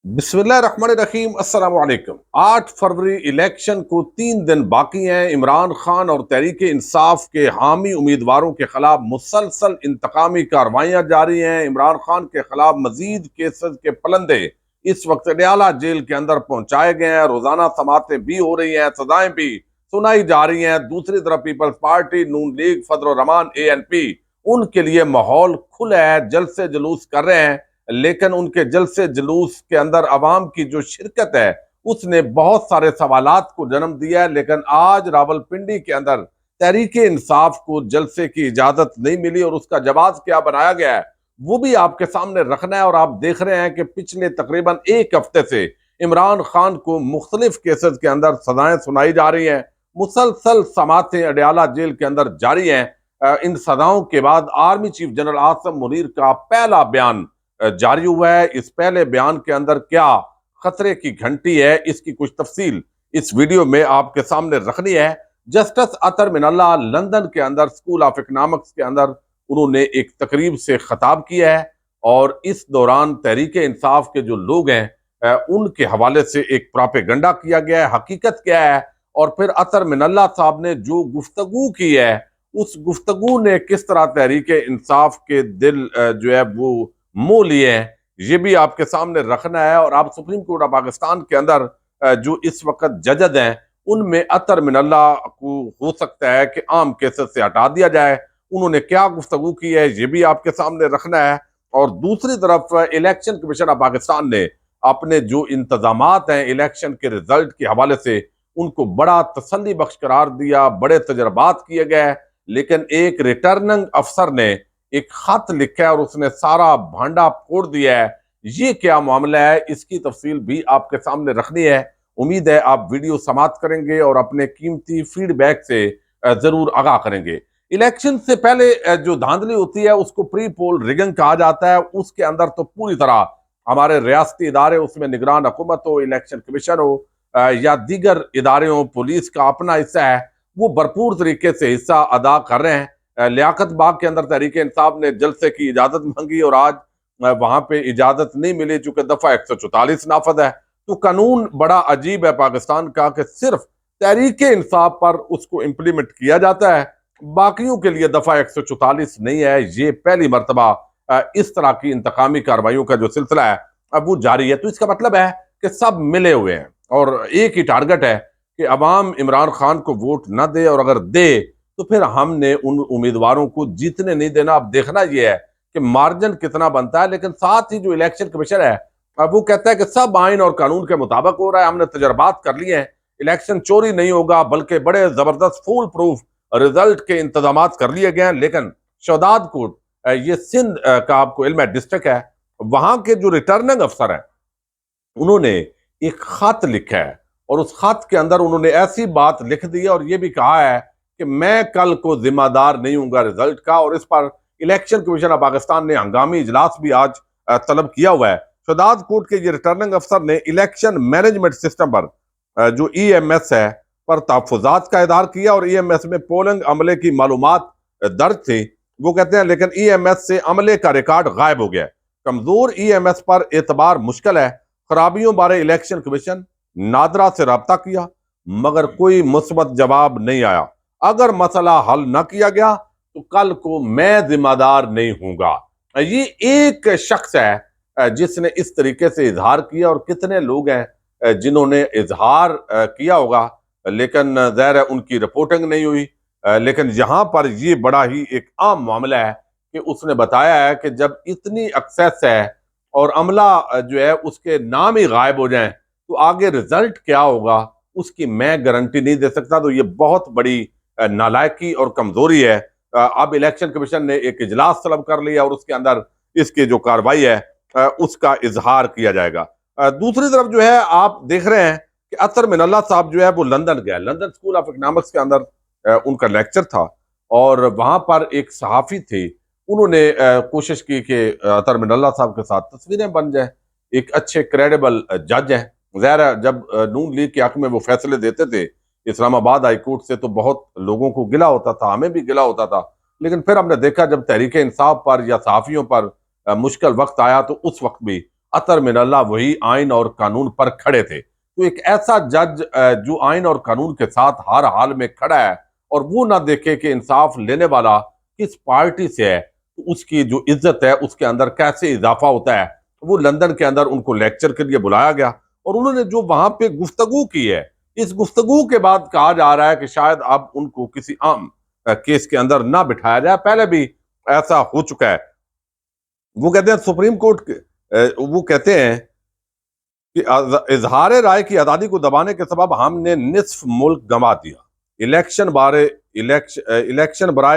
बिस्मिल्लाहिर्रहमानिर्रहीम अस्सलाम वालेकुम। 8 फरवरी इलेक्शन को 3 दिन बाकी हैं। इमरान खान और तहरीक इंसाफ के हामी उम्मीदवारों के खिलाफ मुसलसल इंतकामी कार्रवाइयां जारी हैं। इमरान खान के खिलाफ मजीद केसेस के पलंदे इस वक्त अडयाला जेल के अंदर पहुंचाए गए हैं। रोजाना समातें भी हो रही हैं, सजाएं भी सुनाई जा रही हैं। दूसरी तरफ पीपल्स पार्टी, नून लीग, फजल रहमान, ANP, उनके लिए माहौल खुला है, जलसे जुलूस कर रहे हैं। लेकिन उनके जलसे जुलूस के अंदर अवाम की जो शिरकत है उसने बहुत सारे सवालात को जन्म दिया है। लेकिन आज रावलपिंडी के अंदर तहरीक इंसाफ को जलसे की इजाजत नहीं मिली और उसका जवाब क्या बनाया गया है वो भी आपके सामने रखना है। और आप देख रहे हैं कि पिछले तकरीबन एक हफ्ते से इमरान खान को मुख्तलिफ केसेस के अंदर सजाएं सुनाई जा रही हैं। मुसलसल समातें अडयाला जेल के अंदर जारी हैं। इन सजाओं के बाद army chief general Asim Munir का पहला बयान जारी हुआ है। इस पहले बयान के अंदर क्या खतरे की घंटी है, इसकी कुछ तफसील इस वीडियो में आपके सामने रखनी है। जस्टिस अतर मिनल्ला लंदन के अंदर स्कूल ऑफ इकोनॉमिक्स के अंदर उन्होंने एक तकरीब से खिताब किया है और इस दौरान तहरीक इंसाफ के जो लोग हैं उनके हवाले से एक प्रोपेगेंडा किया गया है। हकीकत क्या है और फिर अतर मिनल्ला साहब ने जो गुफ्तगू की है उस गुफ्तगू ने किस तरह तहरीक इंसाफ के दिल जो है वो मोह लिए हैं, ये भी आपके सामने रखना है। और आप सुप्रीम कोर्ट ऑफ पाकिस्तान के अंदर जो इस वक्त जजद हैं उनमें अतर मिनल्ला को हो सकता है कि आम केसेस से हटा दिया जाए। उन्होंने क्या गुफ्तगू की है ये भी आपके सामने रखना है। और दूसरी तरफ इलेक्शन कमीशन ऑफ पाकिस्तान ने अपने जो इंतजामात हैं इलेक्शन के रिजल्ट के हवाले से उनको बड़ा तसल्ली बख्श करार दिया, बड़े तजर्बात किए गए। लेकिन एक रिटर्निंग अफसर ने एक खत लिखा है और उसने सारा भांडा फोड़ दिया है। ये क्या मामला है, इसकी तफसील भी आपके सामने रखनी है। उम्मीद है आप वीडियो समाप्त करेंगे और अपने कीमती फीडबैक से जरूर आगाह करेंगे। इलेक्शन से पहले जो धांधली होती है उसको प्री पोल रिगिंग कहा जाता है। उसके अंदर तो पूरी तरह हमारे रियासती इदारे, उसमें निगरान हुकूमत हो, इलेक्शन कमीशन हो या दीगर इदारे हो, पुलिस का अपना हिस्सा है, वो भरपूर तरीके से हिस्सा अदा कर रहे हैं। लियाकत बाग के अंदर तहरीक इंसाफ ने जलसे की इजाजत मांगी और आज वहां पे इजाजत नहीं मिली चूंकि दफा 144 नाफद है। तो कानून बड़ा अजीब है पाकिस्तान का कि सिर्फ तहरीक इंसाफ पर उसको इम्प्लीमेंट किया जाता है, बाकियों के लिए दफा 144 नहीं है। ये पहली मरतबा इस तरह की इंतकामी कार्रवाइयों का जो सिलसिला है अब वो जारी है। तो इसका मतलब है कि सब मिले हुए हैं और एक ही टारगेट है कि अवाम इमरान खान को वोट न दे, और अगर दे तो फिर हमने उन उम्मीदवारों को जीतने नहीं देना। अब देखना यह है कि मार्जिन कितना बनता है। लेकिन साथ ही जो इलेक्शन कमीशन है अब वो कहता है कि सब आइन और कानून के मुताबिक हो रहा है, हमने तजर्बात कर लिए हैं, इलेक्शन चोरी नहीं होगा बल्कि बड़े जबरदस्त फूल प्रूफ रिजल्ट के इंतजाम कर लिए गए हैं। लेकिन शहदाद कोट, ये सिंध का आपको इल्म है डिस्ट्रिक्ट है, वहां के जो रिटर्निंग अफसर है उन्होंने एक खत लिखा है और उस खत के अंदर उन्होंने ऐसी बात लिख दी है और ये भी कहा है कि मैं कल को जिम्मेदार नहीं हूंगा रिजल्ट का। और इस पर इलेक्शन कमीशन ऑफ पाकिस्तान ने हंगामी इजलास भी आज तलब किया हुआ है। शहदाद कोर्ट के ये रिटर्निंग अफसर ने इलेक्शन मैनेजमेंट सिस्टम पर जो EMS है पर तहफुजात का इजहार किया और EMS में पोलिंग अमले की मालूमात दर्ज थी। वो कहते हैं लेकिन EMS से अमले का रिकॉर्ड गायब हो गया। कमजोर EMS पर एतबार मुश्किल है। खराबियों बारे इलेक्शन कमीशन नादरा से रब्ता किया मगर कोई मुस्बत जवाब नहीं आया। अगर मसला हल न किया गया तो कल को मैं जिम्मेदार नहीं हूंगा। ये एक शख्स है जिसने इस तरीके से इजहार किया और कितने लोग हैं जिन्होंने इजहार किया होगा लेकिन ज़ाहिर है उनकी रिपोर्टिंग नहीं हुई। लेकिन यहां पर ये बड़ा ही एक आम मामला है कि उसने बताया है कि जब इतनी एक्सेस है और अमला जो है उसके नाम ही गायब हो जाएं तो आगे रिजल्ट क्या होगा उसकी मैं गारंटी नहीं दे सकता। तो ये बहुत बड़ी नालायकी और कमजोरी है। अब इलेक्शन कमीशन ने एक इजलास तलब कर लिया और उसके अंदर इसकी जो कार्रवाई है उसका इजहार किया जाएगा। दूसरी तरफ जो है आप देख रहे हैं कि अतर मिनल्ला साहब जो है वो लंदन गया। लंदन स्कूल ऑफ इकोनॉमिक्स के अंदर उनका लेक्चर था और वहां पर एक सहाफी थे, उन्होंने कोशिश की कि अतर मिनल्ला साहब के साथ तस्वीरें बन जाए। एक अच्छे क्रेडिबल जज हैं, ज़ाहिर है जब नून लीग के हक में वो फैसले देते थे इस्लामाबाद हाई कोर्ट से तो बहुत लोगों को गिला होता था, हमें भी गिला होता था। लेकिन फिर हमने देखा जब तहरीक इंसाफ पर या सहाफियों पर मुश्किल वक्त आया तो उस वक्त भी अतर मिनल्लाह वही आइन और कानून पर खड़े थे। तो एक ऐसा जज जो आइन और कानून के साथ हर हाल में खड़ा है और वो ना देखे कि इंसाफ लेने वाला किस पार्टी से है, तो उसकी जो इज्जत है उसके अंदर कैसे इजाफा होता है। वो लंदन के अंदर उनको लेक्चर के लिए बुलाया गया और उन्होंने जो वहां पे गुफ्तगू की है, इस गुफ्तगू के बाद कहा जा रहा है कि शायद अब उनको किसी आम केस के अंदर ना बिठाया जाए। पहले भी ऐसा हो चुका है। वो कहते हैं सुप्रीम कोर्ट के वो कहते हैं कि इजहार राय की आज़ादी को दबाने के सबब हमने निस्फ मुल्क गंवा दिया। इलेक्शन बराए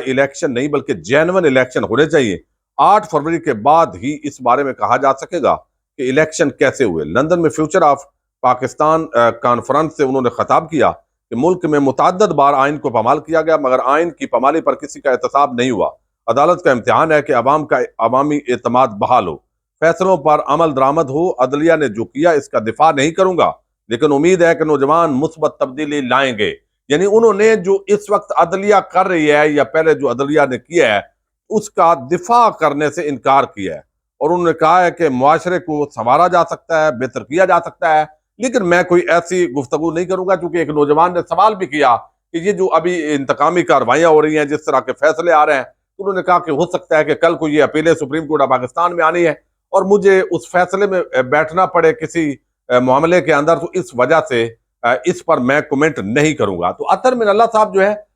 इलेक्शन नहीं बल्कि जेन्युइन इलेक्शन होने चाहिए। 8 फरवरी के बाद ही इस बारे में कहा जा सकेगा कि इलेक्शन कैसे हुए। लंदन में फ्यूचर ऑफ पाकिस्तान कॉन्फ्रेंस से उन्होंने खिताब किया कि मुल्क में मुतअद्दिद बार आइन को पामाल किया गया मगर आइन की पामाली पर किसी का एहतसाब नहीं हुआ। अदालत का इम्तिहान है कि अवाम का अवामी एतमाद बहाल हो, फैसलों पर अमल दरामद हो। अदलिया ने जो किया इसका दिफा नहीं करूंगा, लेकिन उम्मीद है कि नौजवान मुस्बत तब्दीली लाएंगे। यानी उन्होंने जो इस वक्त अदलिया कर रही है या पहले जो अदलिया ने किया है उसका दिफा करने से इनकार किया है और उन्होंने कहा है कि मुआशरे को संवारा जा सकता है, बेहतर किया जा सकता है, लेकिन मैं कोई ऐसी गुफ्तगू नहीं करूंगा। क्योंकि एक नौजवान ने सवाल भी किया कि ये जो अभी इंतकामी कार्रवाइयां हो रही हैं, जिस तरह के फैसले आ रहे हैं, तो उन्होंने कहा कि हो सकता है कि कल को ये अपीलें सुप्रीम कोर्ट ऑफ पाकिस्तान में आनी है और मुझे उस फैसले में बैठना पड़े किसी मामले के अंदर, तो इस वजह से इस पर मैं कमेंट नहीं करूंगा। तो अतर मिनल्लाह साहब जो है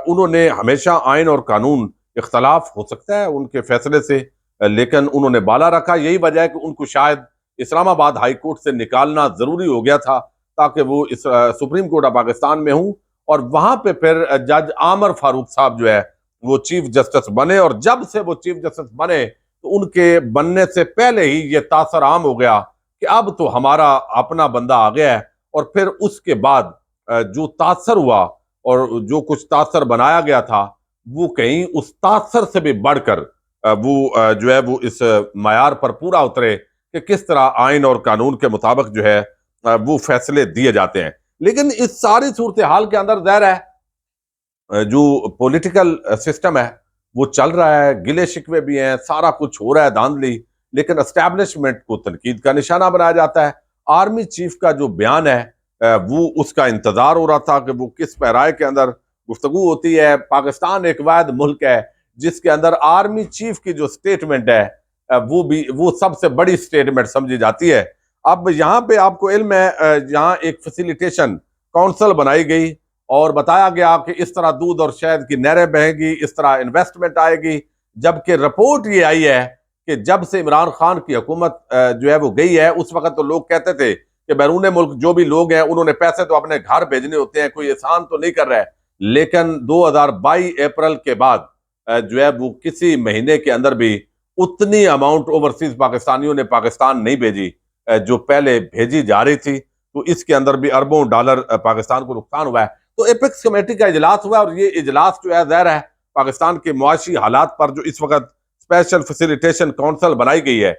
उन्होंने हमेशा आइन और कानून इख्तलाफ हो सकता है उनके फैसले से, लेकिन उन्होंने बाला रखा। यही वजह है कि उनको शायद इस्लामाबाद हाई कोर्ट से निकालना जरूरी हो गया था ताकि वो इस सुप्रीम कोर्ट ऑफ पाकिस्तान में हूं और वहां पे फिर जज आमर फारूक साहब जो है वो चीफ जस्टिस बने। और जब से वो चीफ जस्टिस बने तो उनके बनने से पहले ही ये तासर आम हो गया कि अब तो हमारा अपना बंदा आ गया है। और फिर उसके बाद जो तासर हुआ और जो कुछ तासर बनाया गया था वो कहीं उस तासर से भी बढ़कर वो जो है वो इस मयार पर पूरा उतरे कि किस तरह आइन और कानून के मुताबिक जो है वो फैसले दिए जाते हैं। लेकिन इस सारी सूरत हाल के अंदर ज़ाहिर है जो पॉलिटिकल सिस्टम है वो चल रहा है, गिले शिकवे भी हैं, सारा कुछ हो रहा है धांधली, लेकिन एस्टैब्लिशमेंट को तनकीद का निशाना बनाया जाता है। आर्मी चीफ का जो बयान है वो उसका इंतजार हो रहा था कि वो किस पैराए के अंदर गुफ्तगू होती है। पाकिस्तान एक वाहिद मुल्क है जिसके अंदर आर्मी चीफ की जो स्टेटमेंट है वो सबसे बड़ी स्टेटमेंट समझी जाती है। अब यहाँ पे आपको इल्म है यहाँ एक फैसिलिटेशन काउंसिल बनाई गई और बताया गया कि इस तरह दूध और शहद की नहरें बहेंगी, इस तरह इन्वेस्टमेंट आएगी। जबकि रिपोर्ट ये आई है कि जब से इमरान खान की हुकूमत जो है वो गई है उस वक्त तो लोग कहते थे कि बैरून मुल्क जो भी लोग हैं उन्होंने पैसे तो अपने घर भेजने होते हैं, कोई एहसान तो नहीं कर रहा है। लेकिन 2022 अप्रैल के बाद जो है वो किसी महीने के अंदर भी उतनी अमाउंट ओवरसीज पाकिस्तानियों ने पाकिस्तान नहीं भेजी जो पहले भेजी जा रही थी। तो इसके अंदर भी अरबों डॉलर पाकिस्तान को नुकसान हुआ है। तो एपेक्स कमेटी का इजलास हुआ और ये इजलास जो है ज़ाहिर है पाकिस्तान के मुआशी हालात पर जो इस वक्त स्पेशल फैसिलिटेशन काउंसिल बनाई गई है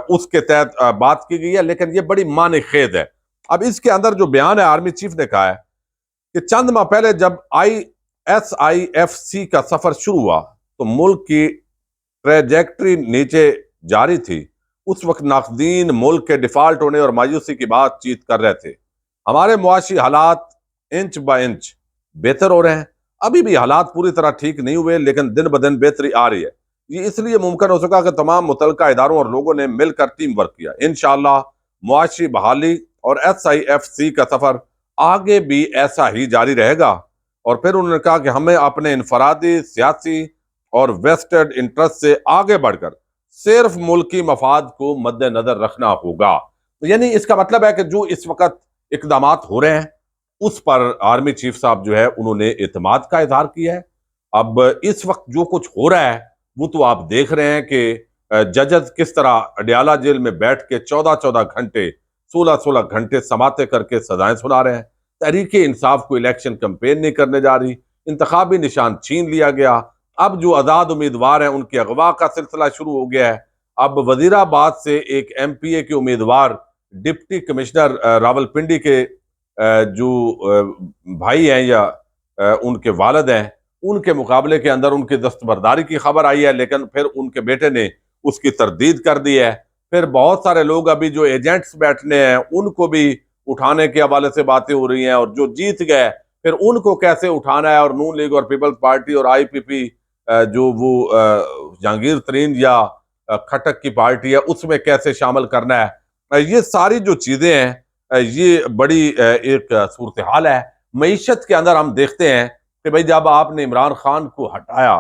उसके तहत बात की गई है, लेकिन ये बड़ी माने खेद है। अब इसके अंदर जो बयान है आर्मी चीफ ने कहा है कि चंद माह पहले जब ISIFC का सफर शुरू हुआ तो मुल्क की ट्रेजेक्ट्री नीचे जारी थी। उस वक्त नाकदीन मुल्क के डिफॉल्ट होने और मायूसी की बातचीत कर रहे थे। हमारे मुआशी हालात इंच ब इंच बेहतर हो रहे हैं। अभी भी हालात पूरी तरह ठीक नहीं हुए लेकिन दिन ब दिन बेहतरी आ रही है। ये इसलिए मुमकिन हो सका कि तमाम मुतलका इदारों और लोगों ने मिलकर टीम वर्क किया। इंशाअल्लाह मुआशी बहाली और SIFC का सफर आगे भी ऐसा ही जारी रहेगा। और फिर उन्होंने कहा कि हमें अपने इनफरादी सियासी और वेस्टेड इंटरेस्ट से आगे बढ़कर सिर्फ मुल्की मफाद को मद्देनजर रखना होगा। तो यानी इसका मतलब है कि जो इस वक्त इकदाम हो रहे हैं उस पर आर्मी चीफ साहब जो है उन्होंने एतमाद का इजहार किया है। अब इस वक्त जो कुछ हो रहा है वो तो आप देख रहे हैं कि जजेस किस तरह अडियाला जेल में बैठ के 14-14 घंटे 16-16 घंटे समाते करके सजाएं सुना रहे हैं। तहरीक इंसाफ को इलेक्शन कैंपेन नहीं करने जा रही, इंतखाबी निशान छीन लिया गया। अब जो आज़ाद उम्मीदवार हैं उनके अगवा का सिलसिला शुरू हो गया है। अब वजीराबाद से एक MPA के उम्मीदवार डिप्टी कमिश्नर रावलपिंडी के जो भाई हैं या उनके वालिद हैं उनके मुकाबले के अंदर उनकी दस्तबरदारी की खबर आई है, लेकिन फिर उनके बेटे ने उसकी तरदीद कर दी है। फिर बहुत सारे लोग अभी जो एजेंट्स बैठने हैं उनको भी उठाने के हवाले से बातें हो रही हैं, और जो जीत गए फिर उनको कैसे उठाना है, और नून लीग और पीपल्स पार्टी और आईपीपी जो वो जहांगीर तरीन या खटक की पार्टी है उसमें कैसे शामिल करना है। ये सारी जो चीजें हैं ये बड़ी एक सूरत हाल है। मईशत के अंदर हम देखते हैं कि भाई जब आपने इमरान खान को हटाया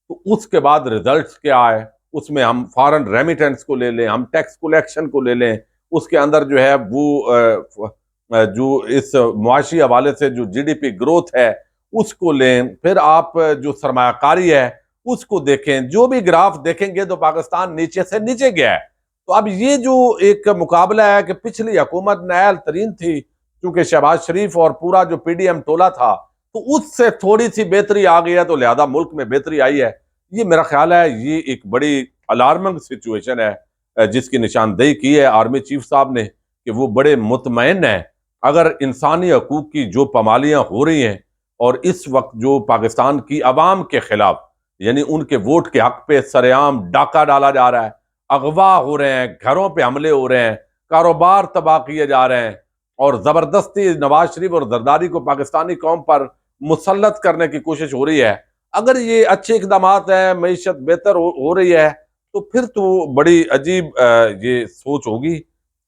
तो उसके बाद रिजल्ट्स क्या आए, उसमें हम फॉरेन रेमिटेंस को ले लें, हम टैक्स कलेक्शन को ले लें, उसके अंदर जो है वो जो इस मुआशी हवाले से जो जीडीपी ग्रोथ है उसको लें, फिर आप जो सरमायाकारी है उसको देखें, जो भी ग्राफ देखेंगे तो पाकिस्तान नीचे से नीचे गया है। तो अब ये जो एक मुकाबला है कि पिछली हुकूमत नायल तरीन थी, क्योंकि शहबाज शरीफ और पूरा जो पीडीएम टोला था, तो उससे थोड़ी सी बेहतरी आ गई है, तो लिहाजा मुल्क में बेहतरी आई है। ये मेरा ख्याल है ये एक बड़ी अलार्मिंग सिचुएशन है जिसकी निशानदेही की है आर्मी चीफ साहब ने, कि वो बड़े मुतमईन हैं। अगर इंसानी हकूक की जो पामालियां हो रही हैं और इस वक्त जो पाकिस्तान की अवाम के खिलाफ, यानी उनके वोट के हक पे सरेआम डाका डाला जा रहा है, अगवा हो रहे हैं, घरों पे हमले हो रहे हैं, कारोबार तबाह किए जा रहे हैं, और जबरदस्ती नवाज शरीफ और जरदारी को पाकिस्तानी कौम पर मुसल्लत करने की कोशिश हो रही है। अगर ये अच्छे इकदाम हैं, मईशत बेहतर हो रही है, तो फिर तो बड़ी अजीब ये सोच होगी।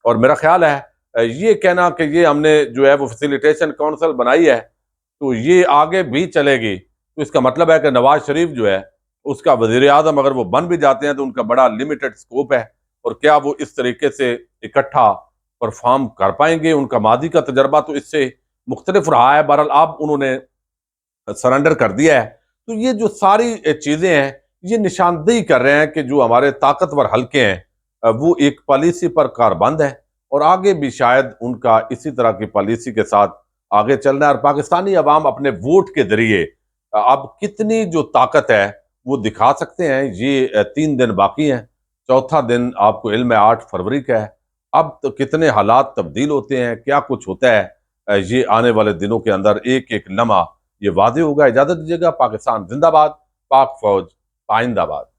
और मेरा ख्याल है ये कहना कि ये हमने जो है वो फैसिलिटेशन काउंसिल बनाई है तो ये आगे भी चलेगी, तो इसका मतलब है कि नवाज शरीफ जो है उसका वजीर आजम अगर वो बन भी जाते हैं तो उनका बड़ा लिमिटेड स्कोप है, और क्या वो इस तरीके से इकट्ठा परफॉर्म कर पाएंगे। उनका मादी का तजर्बा तो इससे मुख्तलिफ रहा है, बहरहाल अब उन्होंने सरेंडर कर दिया है। तो ये जो सारी चीजें हैं ये निशानदेही कर रहे हैं कि जो हमारे ताकतवर हल्के हैं वो एक पॉलिसी पर कारबंद है, और आगे भी शायद उनका इसी तरह की पॉलिसी के साथ आगे चलना है। और पाकिस्तानी अवाम अपने वोट के जरिए अब कितनी जो ताकत है वो दिखा सकते हैं। ये 3 दिन बाकी हैं, चौथा दिन आपको इल्म है 8 फरवरी का है। अब तो कितने हालात तब्दील होते हैं, क्या कुछ होता है, ये आने वाले दिनों के अंदर एक एक लम्हा ये वादे होगा। इजाजत दीजिएगा। पाकिस्तान जिंदाबाद, पाक फौज पाइंदाबाद।